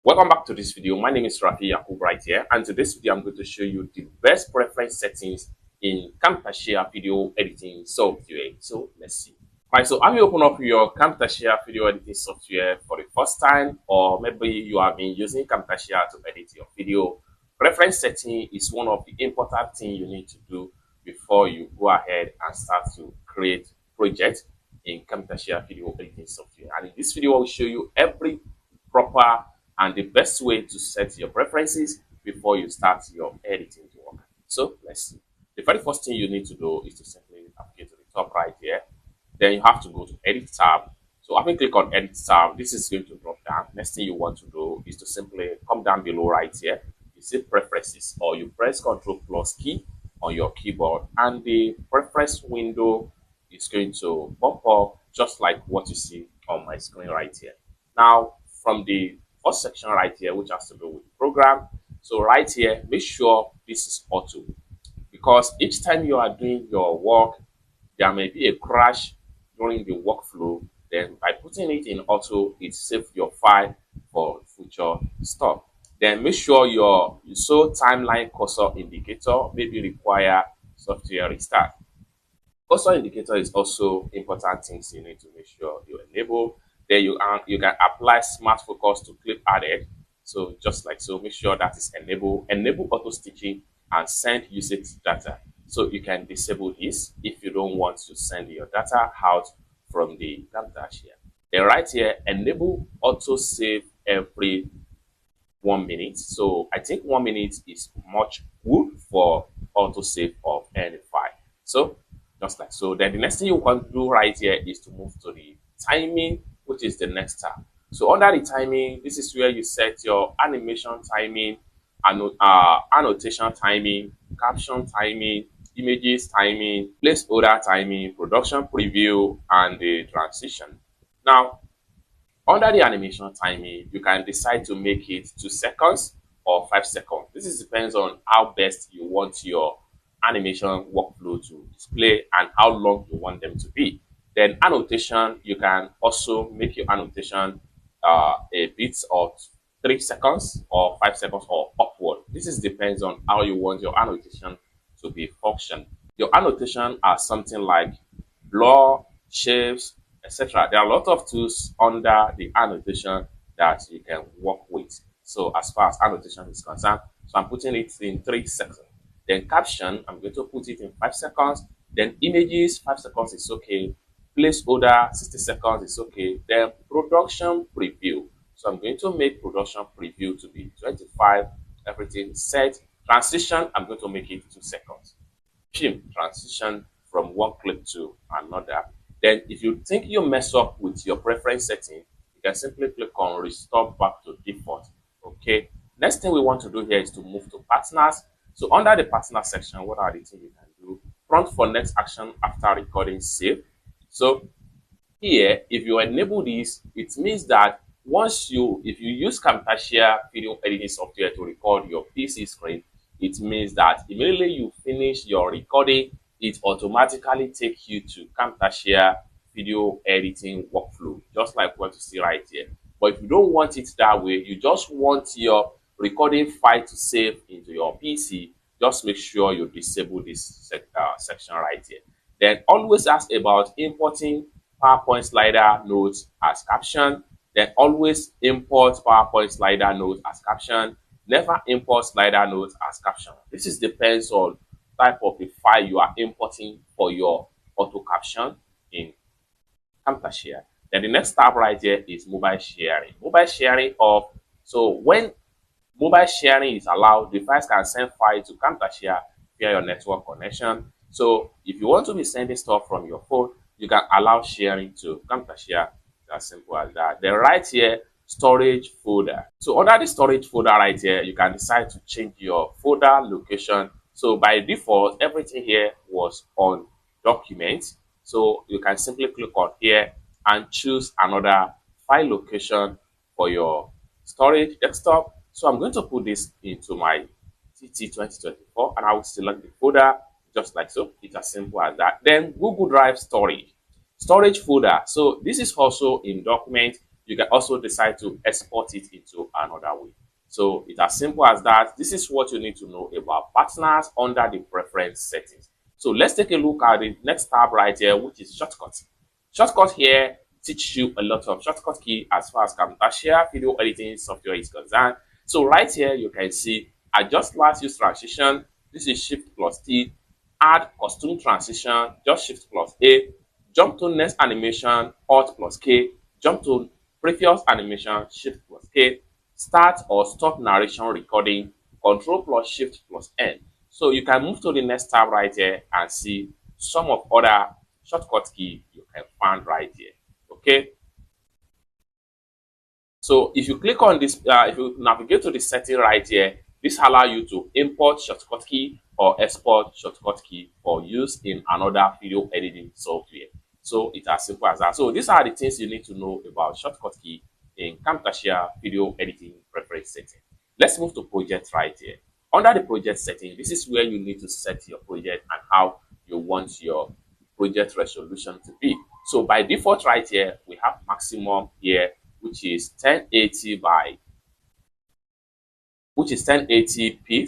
Welcome back to this video. My name is Rafi Yakub right here, and to this video I'm going to show you the best preference settings in Camtasia video editing software. So let's see. Right, so have you opened up your Camtasia video editing software for the first time, or maybe you have been using Camtasia to edit your video? Preference setting is one of the important things you need to do before you go ahead and start to create projects in Camtasia video editing software. And in this video, I will show you every proper and the best way to set your preferences before you start your editing to work. So let's see. The very first thing you need to do is to simply navigate to the top right here. Then you have to go to Edit tab. So after you click on Edit tab, this is going to drop down. Next thing you want to do is to simply come down below right here. You see Preferences, or you press Ctrl plus key on your keyboard, and the preference window is going to pop up just like what you see on my screen right here. Now, from the first section right here, which has to do with the program, so right here, make sure this is auto, because each time you are doing your work, there may be a crash during the workflow. Then by putting it in auto, it saves your file for future stuff. Then make sure your show timeline cursor indicator maybe require software restart. Cursor indicator is also important things you need to make sure you enable. Then you can apply smart focus to clip added. So just like so, make sure that is enabled. Enable auto stitching and send usage data. So you can disable this if you don't want to send your data out from the Camtasia. Then right here, enable auto save every 1 minute. So I think 1 minute is much good for auto save of any file. So just like so. Then the next thing you want to do right here is to move to the timing, which is the next tab. So under the timing, this is where you set your animation timing, annotation timing, caption timing, images timing, placeholder timing, production preview, and the transition. Now, under the animation timing, you can decide to make it 2 seconds or 5 seconds. This depends on how best you want your animation workflow to display and how long you want them to be. Then annotation, you can also make your annotation a bit of 3 seconds or 5 seconds or upward. This depends on how you want your annotation to be function. Your annotation are something like blur, shapes, etc. There are a lot of tools under the annotation that you can work with. So as far as annotation is concerned, so I'm putting it in 3 seconds. Then caption, I'm going to put it in 5 seconds. Then images, 5 seconds is okay. Placeholder, 60 seconds is okay. Then production preview. So I'm going to make production preview to be 25, everything set. Transition, I'm going to make it 2 seconds. Film transition from one clip to another. Then if you think you mess up with your preference setting, you can simply click on restore back to default. Okay. Next thing we want to do here is to move to partners. So under the partner section, what are the things you can do? Prompt for next action after recording save. So here, if you enable this, it means that if you use Camtasia video editing software to record your PC screen, it means that immediately you finish your recording, it automatically takes you to Camtasia video editing workflow, just like what you see right here. But if you don't want it that way, you just want your recording file to save into your PC, just make sure you disable this section right here. Then always ask about importing PowerPoint slider notes as caption. Then always import PowerPoint slider notes as caption. Never import slider notes as caption. This depends on type of the file you are importing for your auto caption in Camtasia. Then the next tab right here is mobile sharing. Mobile sharing so when mobile sharing is allowed, device can send file to Camtasia via your network connection. So if you want to be sending stuff from your phone, you can allow sharing to Camtasia. As simple as that. Then right here, storage folder. So under the storage folder right here, you can decide to change your folder location. So by default, everything here was on documents. So you can simply click on here and choose another file location for your storage desktop. So I'm going to put this into my TT 2024 and I will select the folder just like so. It's as simple as that. Then Google Drive storage folder. So this is also in document. you can also decide to export it into another way. So it's as simple as that. This is what you need to know about partners under the preference settings. So let's take a look at the next tab right here, which is shortcuts. Shortcut here teach you a lot of shortcut key as far as Camtasia video editing software is concerned. So right here you can see adjust last use transition. This is Shift plus T. Add costume transition, just Shift plus A. Jump to next animation, Alt plus K. Jump to previous animation, Shift plus K. Start or stop narration recording, Control plus Shift plus N. So you can move to the next tab right here and see some of other shortcut key you can find right here. Okay. So if you click on this, if you navigate to the setting right here, this allow you to import shortcut key or export shortcut key for use in another video editing software. So it's as simple as that. So these are the things you need to know about shortcut key in Camtasia video editing preference setting. Let's move to project right here. Under the project setting, this is where you need to set your project and how you want your project resolution to be. So by default right here, we have maximum here, which is 1080 by 1080p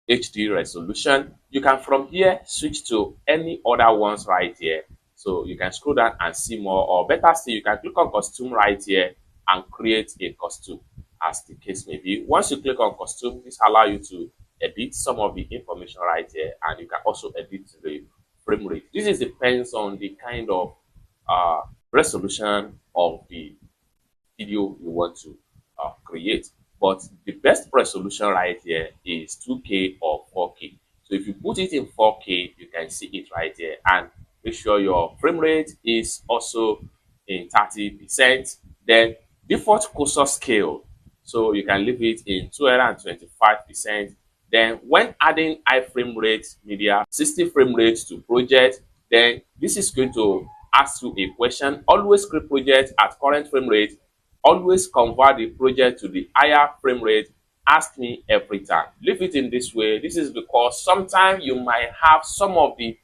HD resolution. You can from here switch to any other ones right here. So you can scroll down and see more, or better still, you can click on costume right here and create a costume as the case may be. Once you click on costume, this allows you to edit some of the information right here, and you can also edit the frame rate. This is depends on the kind of resolution of the video you want to create. But the best resolution right here is 2K or 4K. So if you put it in 4K, you can see it right here, and make sure your frame rate is also in 30%. Then default cursor scale, so you can leave it in 225%. Then when adding high frame rate media, 60 frame rate to project, then this is going to ask you a question. Always create project at current frame rate. Always convert the project to the higher frame rate. Ask me every time. Leave it in this way. This is because sometimes you might have some of the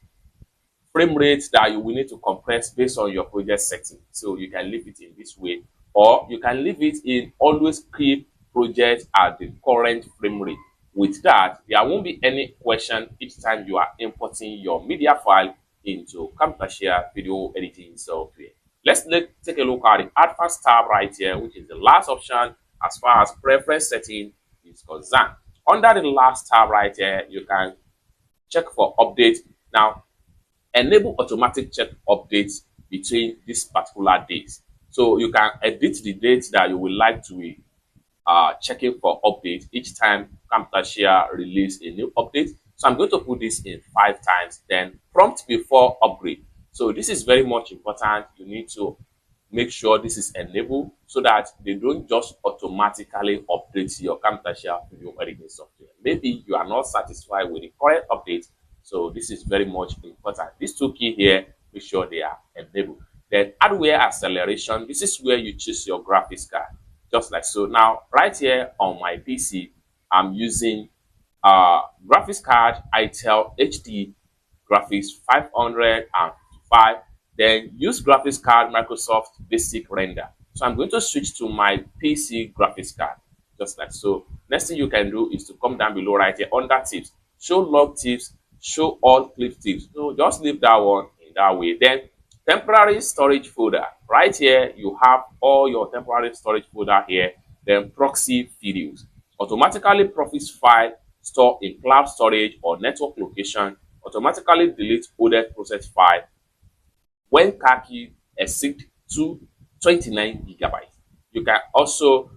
frame rates that you will need to compress based on your project setting. So you can leave it in this way, or you can leave it in always keep project at the current frame rate. With that, there won't be any question each time you are importing your media file into Camtasia video editing software. Let's take a look at the advanced tab right here, which is the last option as far as preference setting is concerned. Under the last tab right here, you can check for update. Now, enable automatic check updates between these particular days. So you can edit the dates that you would like to be checking for update each time Camtasia release a new update. So I'm going to put this in 5 times, then prompt before upgrade. So this is very much important. You need to make sure this is enabled so that they don't just automatically update your Camtasia video editing software. Maybe you are not satisfied with the current update, so this is very much important. These 2 keys here, make sure they are enabled. Then hardware acceleration, this is where you choose your graphics card, just like so. Now, right here on my PC, I'm using graphics card Intel HD graphics 505. Then use graphics card Microsoft Basic Render. So I'm going to switch to my PC graphics card, just like so. Next thing you can do is to come down below right here under tips, show log tips, show all clip tips. So just leave that one in that way. Then temporary storage folder. Right here, you have all your temporary storage folder here. Then proxy videos. Automatically proxy file store in cloud storage or network location. Automatically delete older process file when khaki exceed 29 gigabytes. You can also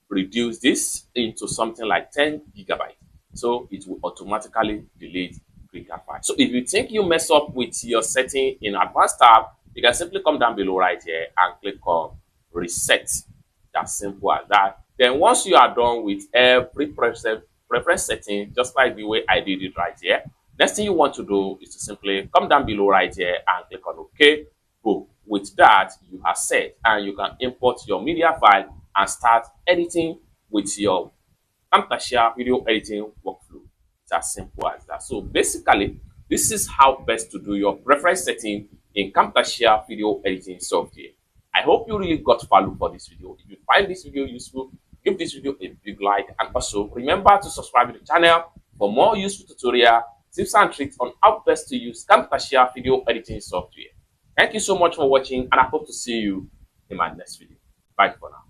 reduce this into something like 10 gigabytes. So it will automatically delete gigabytes. So if you think you mess up with your setting in advanced tab, you can simply come down below right here and click on reset. That's simple as that. Then once you are done with every preference setting, just like the way I did it right here, next thing you want to do is to simply come down below right here and click on OK. Boom. With that, you are set, and you can import your media file and start editing with your Camtasia video editing workflow. It's as simple as that. So basically, this is how best to do your preference setting in Camtasia video editing software. I hope you really got value for this video. If you find this video useful, give this video a big like, and also remember to subscribe to the channel for more useful tutorial, tips and tricks on how best to use Camtasia video editing software. Thank you so much for watching, and I hope to see you in my next video. Bye for now.